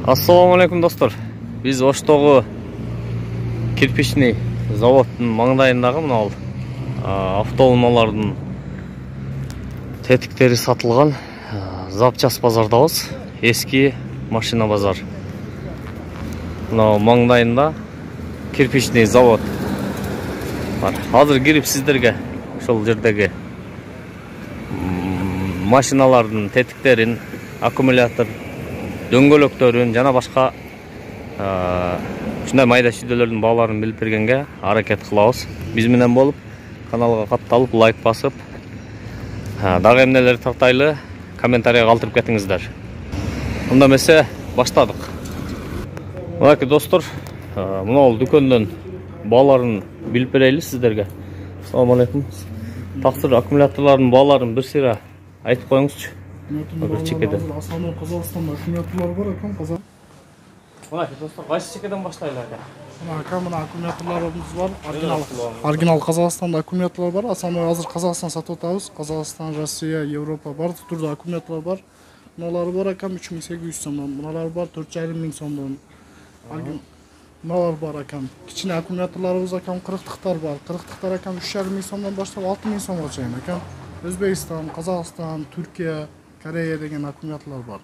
Assalamu alaikum достар. Biz Оштогу кирпичный заводтун маңдайындагы мына автоунаалардын тетиктери сатылган запчас базардабыз. Эски машина базар. Мына маңдайында кирпичный завод бар. Азыр кирип сиздерге ошол жердеги машиналардын тетиктерин, аккумулятор дөңгөлөктөрүн жана башка ушундай майда шүйдөлөрдүн бааларын билип бергенге аракет кылабыз. Биз менен болуп, каналга катталып, лайк басып, дагы эмнелер тартайлы комментарийге калтырып кетиңиздер. Анда эмесе баштадык. Мынакей достор, мына дүкөндөн бааларын билип берели сиздерге. Ассаламу алейкум. Таксыр аккумуляторлордун бааларын бир сыйра айтып коюңузчу. Bir çekeden. Aslında Kazakistan'da akümülatörler var akım Kazak. Mınaki dostlar, qaysı çekeden başlaylar aka? Mına akümülatörlerimiz var. Orijinal Kazakistan'da akümülatörler var. Aslında hazır Kazakistan satып atабыз. Kazakistan, Rusya, Avrupa бар turda akümülatörler var. Bunlar var akım 3800 somdan. Bunlar var 4500 somdan. Bunlar var akım. Kiçine akümülatörlerimiz akım 40'lıklar var. 40'lıklar akım 3500 somdan başlayıp 6000 somga çayın akım. Özbekistan, Kazakistan, Türkiye, Koreya degen akkumulyatorlar var.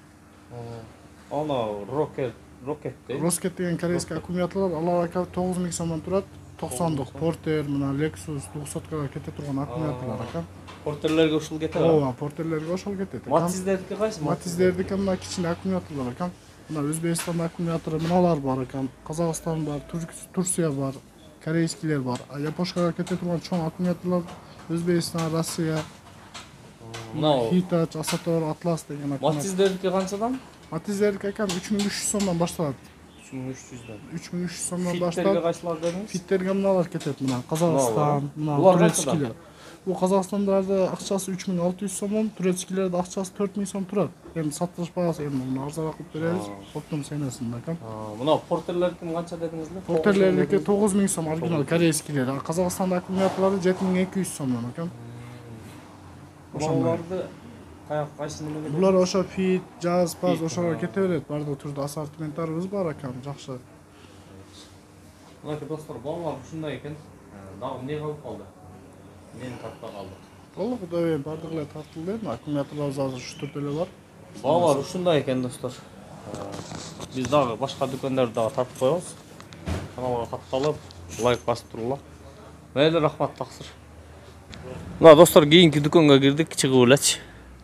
Ana Rocket degen koreyski akkumulyatorlar, алар aka 9000 somdan turат. 90'lık Porter, mına Lexus 90'ga kete turgan akkumulyatorlar aka. Porterlerge uşul ketedi. Ооба, Porterlerge uşul ketedi. Matizlerdiki qaysı? Matizlerdiki mına kichine akkumulyatorlar aka. Mına Özbekistan akkumulyatori mınalar var aka. Kazakistan var, Turkiya var, koreyskiler var. Yaposhkaga kete turgan çoğun akkumulyatorlar Özbekistan, Rusya, Hitachi, Asator, Atlas degen akkumulyator. Matizlerdiki kançadan? Matizlerdiki akam 3300 somdan başladı. 3300'den. 3300 somdan başladı. Fitterge qayçılar dediniz? Fitterge mınalar ketedi mına. Kazakistan, mına Turetskiler. Bu Kazakistan'da akçası 3600 somdan, Turetskilerde akçası 4000 som turat. Yani satış bahası endi bunu arzarak kılıp bereriz. Toplam senesinde akam. Mına Porterlerdiki kança dedinizler? Porterlerdiki 9000 som orijinal koreyskiler. Kazakistan'da akkumulyatorları 7200 somdan akam. Baalarda qaysı nemeler? Bular oşa Fit, Jazz, Baz oşalar kete berет. Barda turda assortimentlarыбыз бар akam, жақсы. Mınaki dostlar, baalar ушундай экен. Дагы эмне калып калды? Мени тартпай калды. Толук Кудай бардыгы эле тартылды. Аккумуляторларыбыз азыр ушу түрдө эле бар. Baalar ушундай экен достор. Биз дагы башка дүкөндөрдү дагы тартып коебуз. Каналга катталып, лайк басып туруңлар. Мейли рахмат таксыр. Мына достор, кийинки дүкөнгө кирдик, чыгып элечи.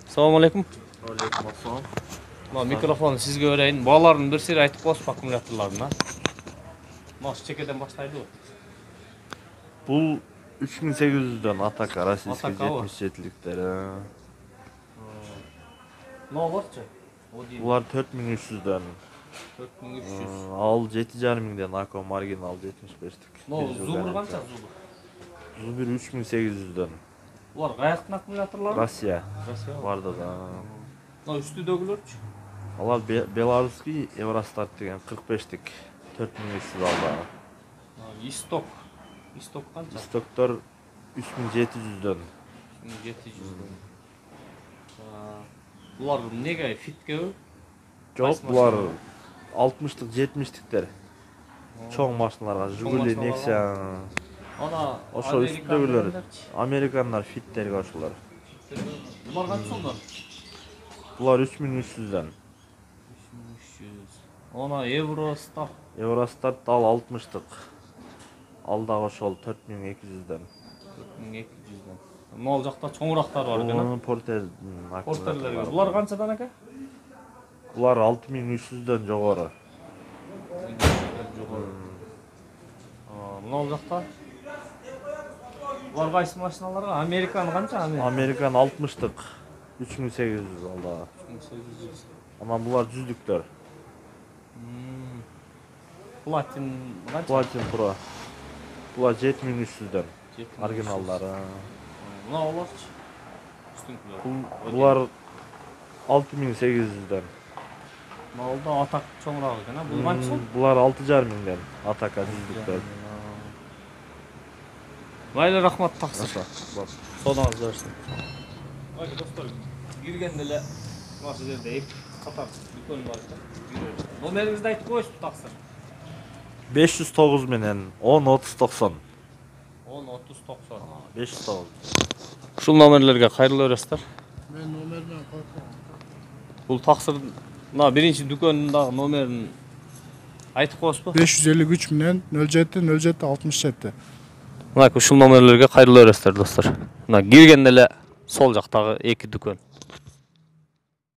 Assalamu alaikum. Алейкум ассалам. Мына микрофонду сизге берейин. Бааларын бир сыйра айтып коесузбу аккумуляторлордун, а? Мына чекеден баштайлыбы? Бул 3800'дөн Атака российский 77'liktер. Мына барчы? Булар 4300'дөн. 4300. Ал 7500'ден Ако маргинал 75'lik. Мына Зубр канча Зубр? Зубр 3800'дөн. Булар каяктын аккумуляторлору? Россия. Барды да. Мына үстүдөгүлөрчү? Алар белорусский Евростат деген 45'lik 4300 алда. Исток. Исток канча? Истоктор 3700'дөн. 3700'дөн. Булар эмнеге фиткеби? Жок, булар 60'lık 70'liктер. Чоң машиналарга Жигули, Nexia. Ана Ошо үстүдөгүлөр. Американдар фиттерге ошолор. Булар канча сомдон? Булар 3300'дөн. 3300. Ана Евростат. Евростат ал 60'lık. Алдагы ошол 4200'дөн. 4200'дөн. Мына жакта чоңурактар бар экен. Портерлер. Булар канчадан экен? Булар 6300'дөн жогору. Мына жакта булар кайсы машиналарга? Американ канча? Американ 60'lık 3800 алдагы. 3800. Ана булар 100'лүктөр. Платин канча? Платин Pro. Булар 7300'дөн. Оригиналдары. Мына буларчы? Үстүңкүлөр. Булар 6800'дөн. Мына да Атак чоңураак экен, а? Бул канча? Булар 6500'дөн. Атака 100'лүктөр. Майлы рахмат таксыр. Содаңыз берсин. Достор, киргенде эле мына жерде катар дүкөн бар экен. Номеріңізді айтып қойшы тақсыр. 509 менен 10 30 90. 10 30 90. 509. Ушул номерлерге кайрылып бересиздер. Мен номермен коюп. Бул тақсыр мына биринчи дүкөнүндөгү номерин айтып коесузбу? 553 менен 07 07 67. Мына ушул номерлерге кайрылып бересиздер достор. Мына киргенде эле сол жактагы эки дүкөн.